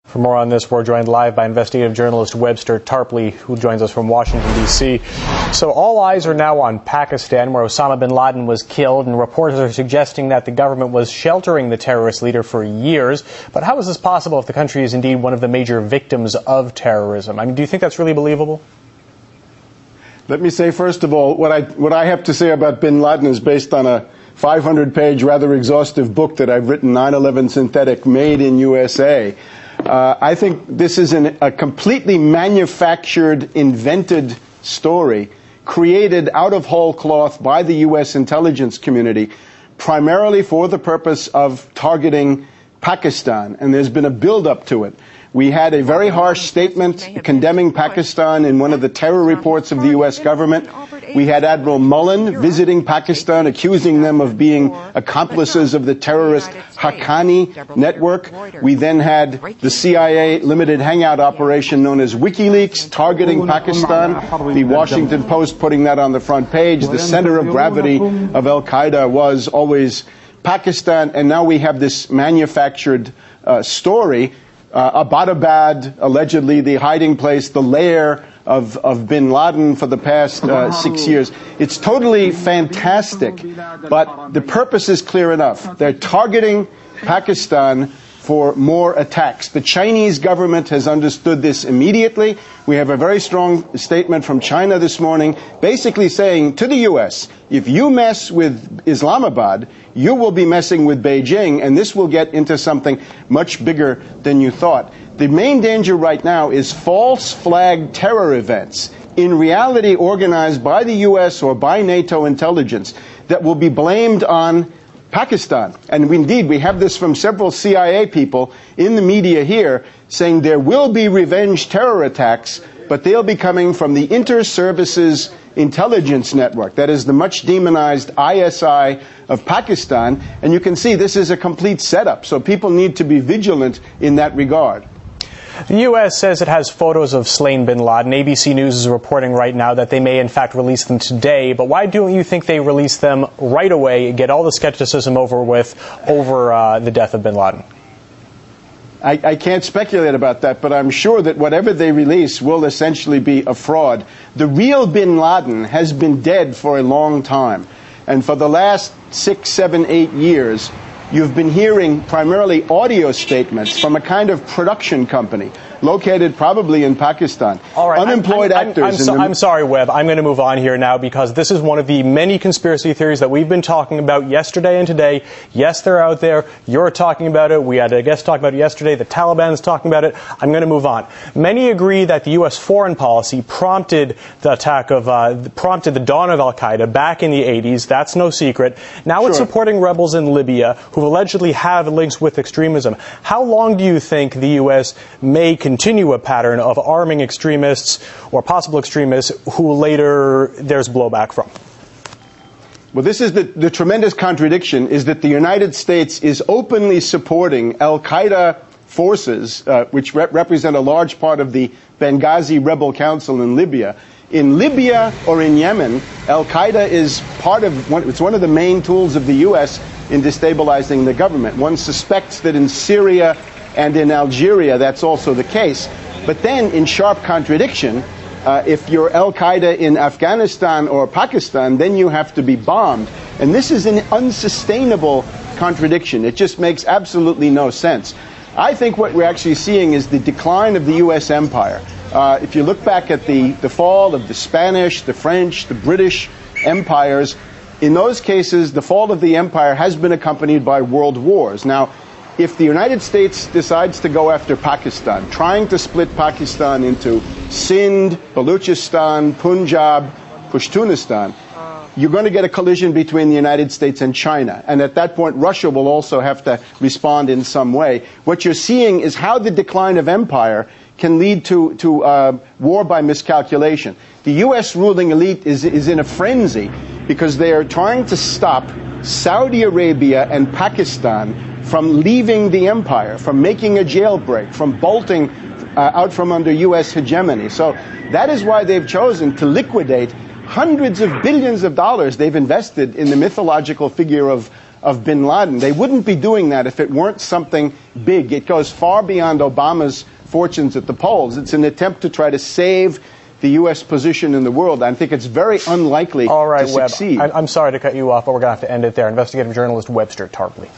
For more on this, we're joined live by investigative journalist Webster Tarpley, who joins us from Washington, D.C. So all eyes are now on Pakistan, where Osama bin Laden was killed, and reporters are suggesting that the government was sheltering the terrorist leader for years. But how is this possible if the country is indeed one of the major victims of terrorism? I mean, do you think that's really believable? Let me say, first of all, what I have to say about bin Laden is based on a 500-page, rather exhaustive book that I've written, 9/11 Synthetic, Made in USA. I think this is a completely manufactured, invented story created out of whole cloth by the U.S. intelligence community, primarily for the purpose of targeting Pakistan. And there's been a build-up to it. We had a very harsh statement condemning Pakistan in one of the terror reports of the U.S. government. We had Admiral Mullen visiting Pakistan, accusing them of being accomplices of the terrorist Haqqani network. We then had the CIA limited hangout operation known as WikiLeaks targeting Pakistan. The Washington Post putting that on the front page. The center of gravity of Al-Qaeda was always Pakistan. And now we have this manufactured story. Abbottabad, allegedly the hiding place, the lair of bin Laden for the past 6 years. It's totally fantastic, but the purpose is clear enough. They're targeting Pakistan for more attacks. The Chinese government has understood this immediately. We have a very strong statement from China this morning, basically saying to the U.S., if you mess with Islamabad, you will be messing with Beijing, and this will get into something much bigger than you thought. The main danger right now is false flag terror events, in reality organized by the U.S. or by NATO intelligence, that will be blamed on Pakistan. And indeed, we have this from several CIA people in the media here saying there will be revenge terror attacks, but they'll be coming from the Inter-Services Intelligence Network. That is the much demonized ISI of Pakistan. And you can see this is a complete setup. So people need to be vigilant in that regard. The U.S. says it has photos of slain bin Laden. ABC News is reporting right now that they may in fact release them today. But why don't you think they release them right away, get all the skepticism over with over the death of bin Laden? I can't speculate about that, but I'm sure that whatever they release will essentially be a fraud. The real bin Laden has been dead for a long time. And for the last 6, 7, 8 years, you've been hearing primarily audio statements from a kind of production company located probably in Pakistan. All right, unemployed actors. I'm sorry, Webb. I'm going to move on here now because this is one of the many conspiracy theories that we've been talking about yesterday and today. Yes, they're out there. You're talking about it. We had a guest talking about it yesterday. The Taliban's talking about it. I'm going to move on. Many agree that the U.S. foreign policy prompted the attack of, prompted the dawn of Al-Qaeda back in the 80s. That's no secret. Now it's supporting rebels in Libya who allegedly have links with extremism. How long do you think the U.S. may continue a pattern of arming extremists or possible extremists who later there's blowback from? Well, this is the tremendous contradiction, is that the United States is openly supporting Al-Qaeda forces, which represent a large part of the Benghazi Rebel Council in Libya. In Libya or in Yemen, Al-Qaeda is it's one of the main tools of the U.S. in destabilizing the government. One suspects that in Syria and in Algeria, that's also the case. But then, in sharp contradiction, if you're Al-Qaeda in Afghanistan or Pakistan, then you have to be bombed. And this is an unsustainable contradiction. It just makes absolutely no sense. I think what we're actually seeing is the decline of the U.S. empire. If you look back at the fall of the Spanish, the French, the British empires, in those cases, the fall of the empire has been accompanied by world wars. Now, if the United States decides to go after Pakistan, trying to split Pakistan into Sindh, Baluchistan, Punjab, Pashtunistan, you're going to get a collision between the United States and China. And at that point, Russia will also have to respond in some way. What you're seeing is how the decline of empire can lead to war by miscalculation. The U.S. ruling elite is in a frenzy because they are trying to stop Saudi Arabia and Pakistan from leaving the empire, from making a jailbreak, from bolting out from under U.S. hegemony. So that is why they've chosen to liquidate hundreds of billions of dollars they've invested in the mythological figure of of bin Laden. They wouldn't be doing that if it weren't something big. It goes far beyond Obama's fortunes at the polls. It's an attempt to try to save the U.S. position in the world. I think it's very unlikely to succeed. I'm sorry to cut you off, but we're going to have to end it there. Investigative journalist Webster Tarpley.